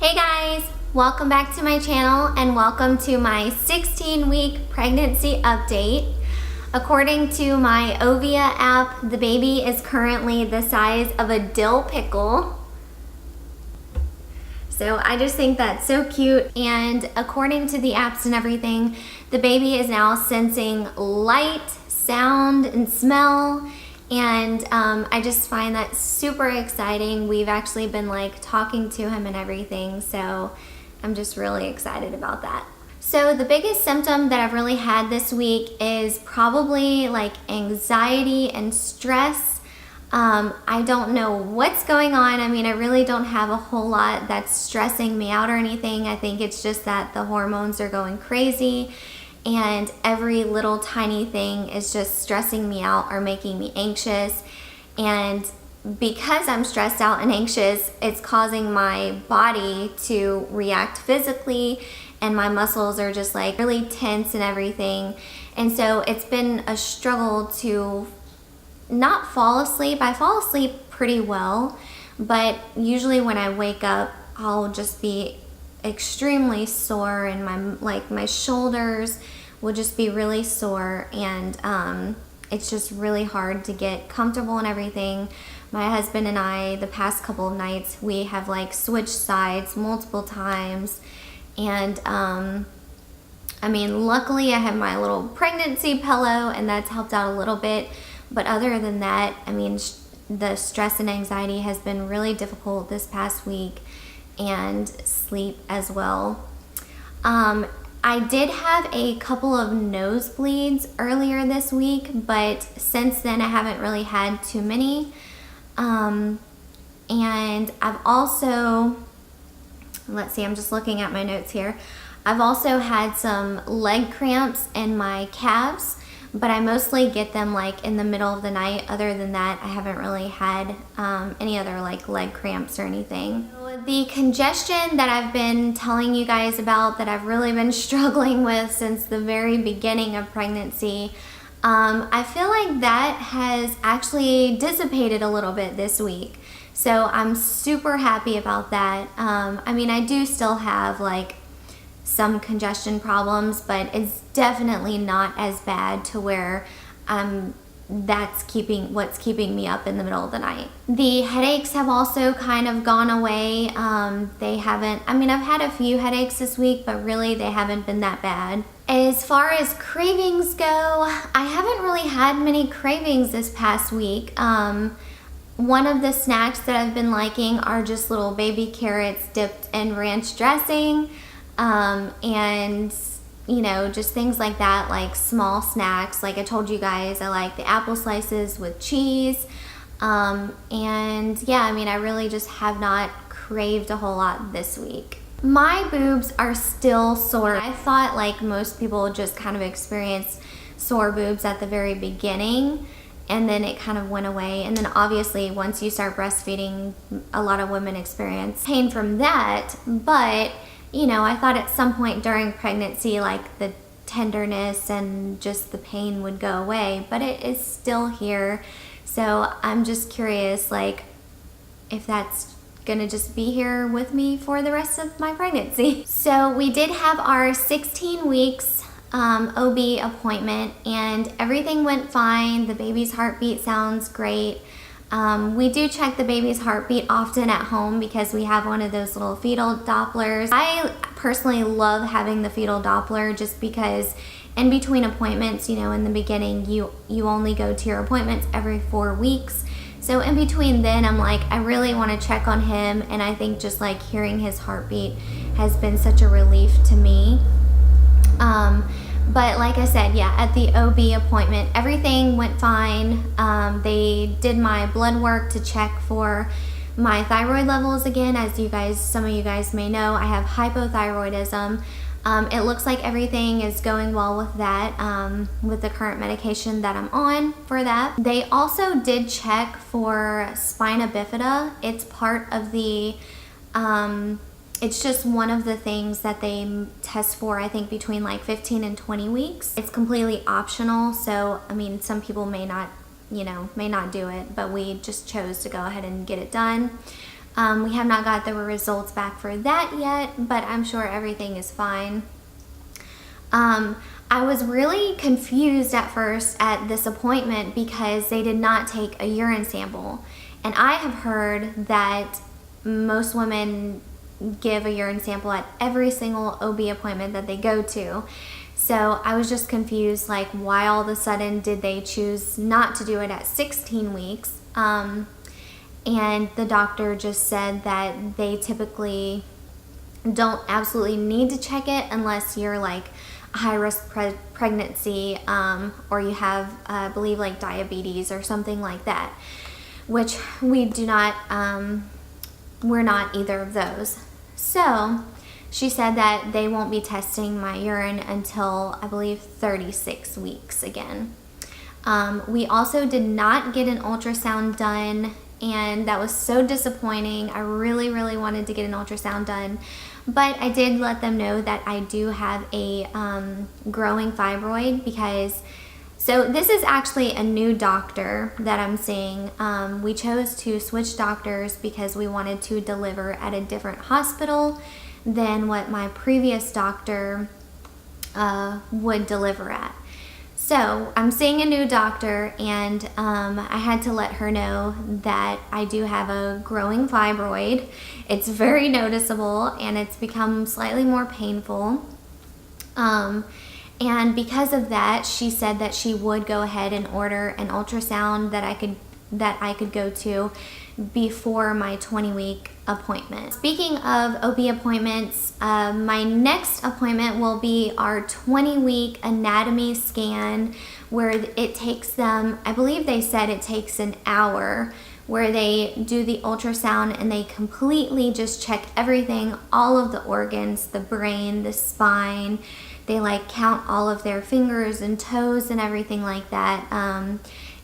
Hey guys, welcome back to my channel and welcome to my 16-week pregnancy update. According to my Ovia app, the baby is currently the size of a dill pickle. So I just think that's so cute, and according to the apps and everything, the baby is now sensing light, sound, and smell. And I just find that super exciting. We've actually been like talking to him and everything, so I'm just really excited about that. So the biggest symptom that I've really had this week is probably like anxiety and stress. I don't know what's going on. I mean, I really don't have a whole lot that's stressing me out or anything. I think it's just that the hormones are going crazy, and every little tiny thing is just stressing me out or making me anxious. And because I'm stressed out and anxious, it's causing my body to react physically, and my muscles are just like really tense and everything. And so it's been a struggle to not fall asleep. I fall asleep pretty well, but usually when I wake up, I'll just be extremely sore, and my shoulders will just be really sore, and it's just really hard to get comfortable and everything. My husband and I, the past couple of nights, we have like switched sides multiple times, and I mean, luckily I have my little pregnancy pillow, and that's helped out a little bit, but other than that, I mean, the stress and anxiety has been really difficult this past week, and sleep as well. I did have a couple of nosebleeds earlier this week, but since then I haven't really had too many. And I've also, let's see, I'm just looking at my notes here. I've also had some leg cramps in my calves, but I mostly get them like in the middle of the night. Other than that, I haven't really had any other like leg cramps or anything. So the congestion that I've been telling you guys about, that I've really been struggling with since the very beginning of pregnancy, I feel like that has actually dissipated a little bit this week. So I'm super happy about that. I mean, I do still have like some congestion problems, but it's definitely not as bad to where that's what's keeping me up in the middle of the night. The headaches have also kind of gone away. They haven't, I mean, I've had a few headaches this week, but really they haven't been that bad. As far as cravings go, I haven't really had many cravings this past week. One of the snacks that I've been liking are just little baby carrots dipped in ranch dressing. And you know, just things like that, like small snacks. Like I told you guys, I like the apple slices with cheese. And yeah, I mean, I really just have not craved a whole lot this week. My boobs are still sore. I thought like most people just kind of experience sore boobs at the very beginning, and then it kind of went away. And then obviously once you start breastfeeding, a lot of women experience pain from that. But you know, I thought at some point during pregnancy, like the tenderness and just the pain would go away, but it is still here. So I'm just curious, like, if that's gonna just be here with me for the rest of my pregnancy. So we did have our 16 weeks OB appointment, and everything went fine. The baby's heartbeat sounds great. We do check the baby's heartbeat often at home because we have one of those little fetal Dopplers. I personally love having the fetal Doppler just because in between appointments, you know, in the beginning, you only go to your appointments every 4 weeks. So in between then, I'm like, I really want to check on him, and I think just like hearing his heartbeat has been such a relief to me. But like I said, yeah, at the OB appointment, everything went fine. They did my blood work to check for my thyroid levels again. As you guys, some of you guys may know, I have hypothyroidism. It looks like everything is going well with that, with the current medication that I'm on for that. They also did check for spina bifida. It's part of the, it's just one of the things that they test for, I think, between like 15 and 20 weeks. It's completely optional, so I mean, some people may not, you know, may not do it, but we just chose to go ahead and get it done. We have not got the results back for that yet, but I'm sure everything is fine. I was really confused at first at this appointment because they did not take a urine sample. And I have heard that most women give a urine sample at every single OB appointment that they go to. So I was just confused, like, why all of a sudden did they choose not to do it at 16 weeks? And the doctor just said that they typically don't absolutely need to check it unless you're like a high-risk pregnancy, or you have, I believe, like diabetes or something like that, which we do not, we're not either of those. So she said that they won't be testing my urine until, I believe, 36 weeks again. We also did not get an ultrasound done, and that was so disappointing. I really, really wanted to get an ultrasound done, but I did let them know that I do have a growing fibroid because, so this is actually a new doctor that I'm seeing. We chose to switch doctors because we wanted to deliver at a different hospital than what my previous doctor would deliver at. So I'm seeing a new doctor, and I had to let her know that I do have a growing fibroid. It's very noticeable, and it's become slightly more painful. And because of that, she said that she would go ahead and order an ultrasound that I could go to before my 20-week appointment. Speaking of OB appointments, my next appointment will be our 20-week anatomy scan, where it takes them, I believe they said it takes an hour, where they do the ultrasound and they completely just check everything, all of the organs, the brain, the spine. They like count all of their fingers and toes and everything like that.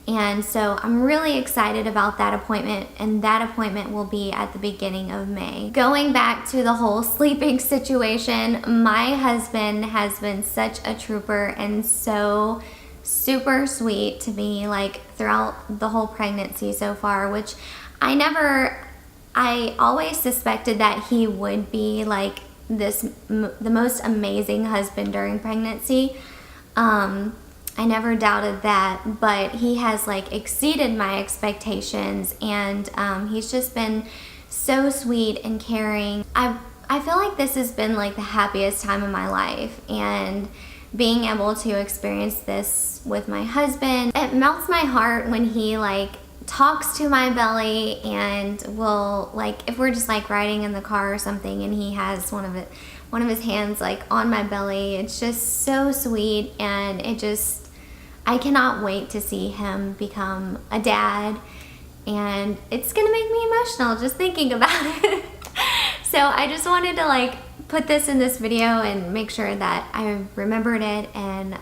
And so I'm really excited about that appointment, and that appointment will be at the beginning of May. Going back to the whole sleeping situation, my husband has been such a trooper and so super sweet to me, like throughout the whole pregnancy so far, which I always suspected that he would be like the most amazing husband during pregnancy. I never doubted that, but he has like exceeded my expectations, and he's just been so sweet and caring. I feel like this has been like the happiest time of my life, and being able to experience this with my husband, it melts my heart when he like talks to my belly and will, like, if we're just like riding in the car or something and he has one of his hands like on my belly. It's just so sweet, and I cannot wait to see him become a dad, and it's gonna make me emotional just thinking about it. So I just wanted to like put this in this video and make sure that I remembered it, and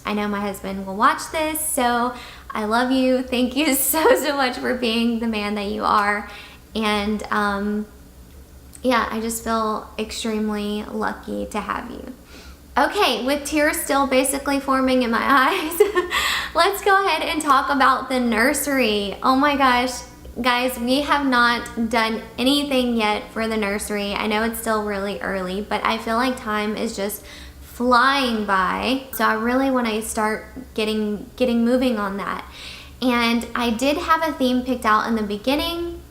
I know my husband will watch this, so I love you. Thank you so much for being the man that you are, and yeah, I just feel extremely lucky to have you. Okay, with tears still basically forming in my eyes, let's go ahead and talk about the nursery. Oh my gosh, guys, we have not done anything yet for the nursery. I know it's still really early, but I feel like time is just flying by. So I really want to start getting moving on that. And I did have a theme picked out in the beginning.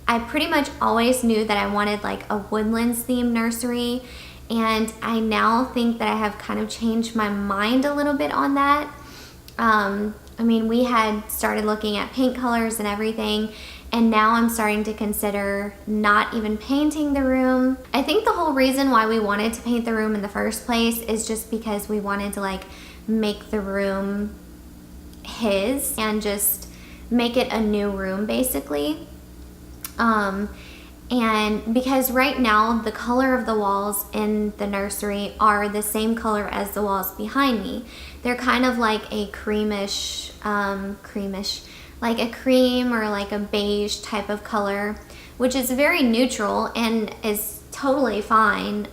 I pretty much always knew that I wanted like a woodlands themed nursery. And I now think that I have kind of changed my mind a little bit on that. I mean, we had started looking at paint colors and everything, and now I'm starting to consider not even painting the room. I think the whole reason why we wanted to paint the room in the first place is just because we wanted to like make the room his and just make it a new room basically. And because right now the color of the walls in the nursery are the same color as the walls behind me. They're kind of like a creamish, like a cream or like a beige type of color, which is very neutral and is totally fine.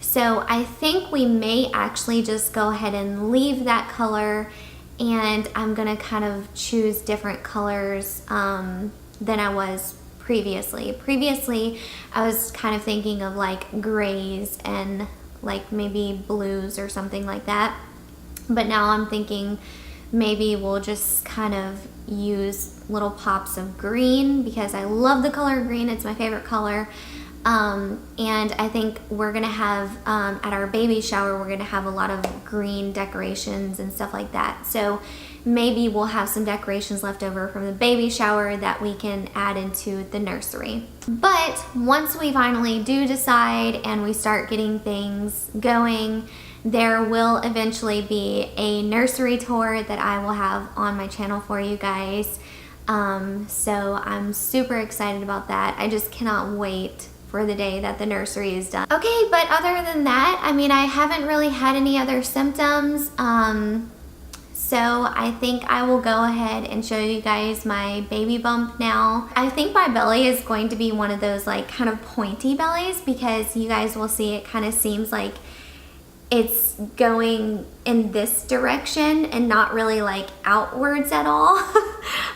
So I think we may actually just go ahead and leave that color, and I'm gonna kind of choose different colors than I was previously. Previously, I was kind of thinking of like grays and like maybe blues or something like that. But now I'm thinking maybe we'll just kind of use little pops of green because I love the color green. It's my favorite color. And I think we're gonna have, at our baby shower, we're gonna have a lot of green decorations and stuff like that. So maybe we'll have some decorations left over from the baby shower that we can add into the nursery. But once we finally do decide and we start getting things going, there will eventually be a nursery tour that I will have on my channel for you guys. So I'm super excited about that. I just cannot wait for the day that the nursery is done. Okay, but other than that, I mean, I haven't really had any other symptoms. So I think I will go ahead and show you guys my baby bump now. I think my belly is going to be one of those like kind of pointy bellies because you guys will see it kind of seems like it's going in this direction and not really like outwards at all.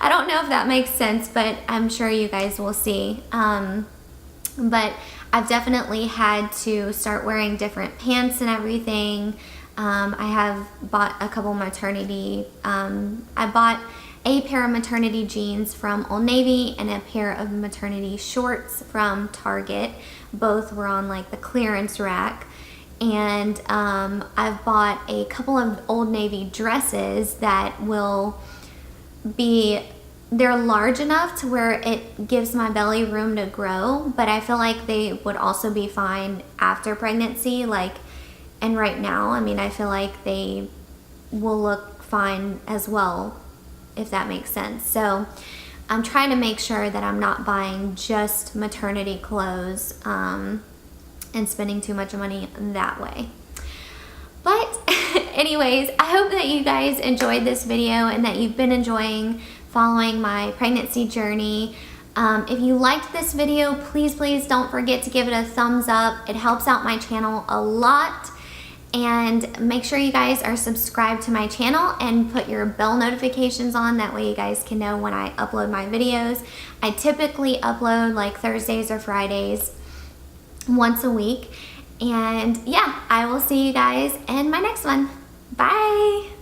I don't know if that makes sense, but I'm sure you guys will see. But I've definitely had to start wearing different pants and everything. I have bought a couple maternity, I bought a pair of maternity jeans from Old Navy and a pair of maternity shorts from Target. Both were on like the clearance rack. And I've bought a couple of Old Navy dresses that will be, they're large enough to where it gives my belly room to grow, but I feel like they would also be fine after pregnancy. Like, and right now, I mean, I feel like they will look fine as well, if that makes sense. So I'm trying to make sure that I'm not buying just maternity clothes and spending too much money that way. But anyways, I hope that you guys enjoyed this video and that you've been enjoying following my pregnancy journey. If you liked this video, please don't forget to give it a thumbs up. It helps out my channel a lot. And make sure you guys are subscribed to my channel and put your bell notifications on. That way you guys can know when I upload my videos. I typically upload like Thursdays or Fridays once a week. And yeah, I will see you guys in my next one. Bye.